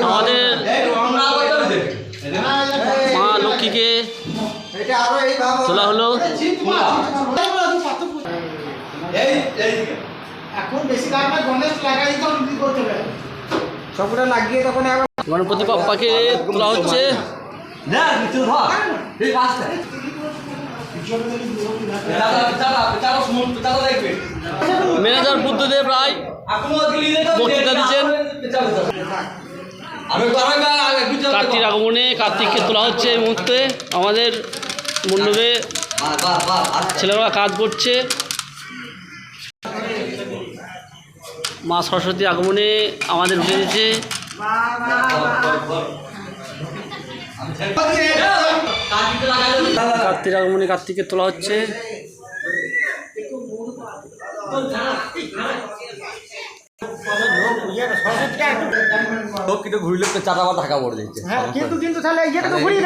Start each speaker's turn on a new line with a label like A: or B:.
A: আমাদের মা লক্ষ্মীকে তোলা হলো। গণপতি বাপ্পাকে তোলা হচ্ছে। ম্যানেজার বুদ্ধদেব রায় বক্তৃতা দিচ্ছেন। কার্তিক আগমনে কার্তিককে তোলা হচ্ছে। এই মুহূর্তে আমাদের মণ্ডপে ছেলেরা কাজ করছে। মা সরস্বতী আগমনে আমাদের উঠে দিয়েছে। কার্তিক আগমনে কার্তিককে তোলা হচ্ছে।
B: কিন্তু ঘুরলে তো চাটা বা ঢাকা পড়ে যাচ্ছে।
C: কিন্তু তাহলে ইয়েটা তো ঘুরিয়ে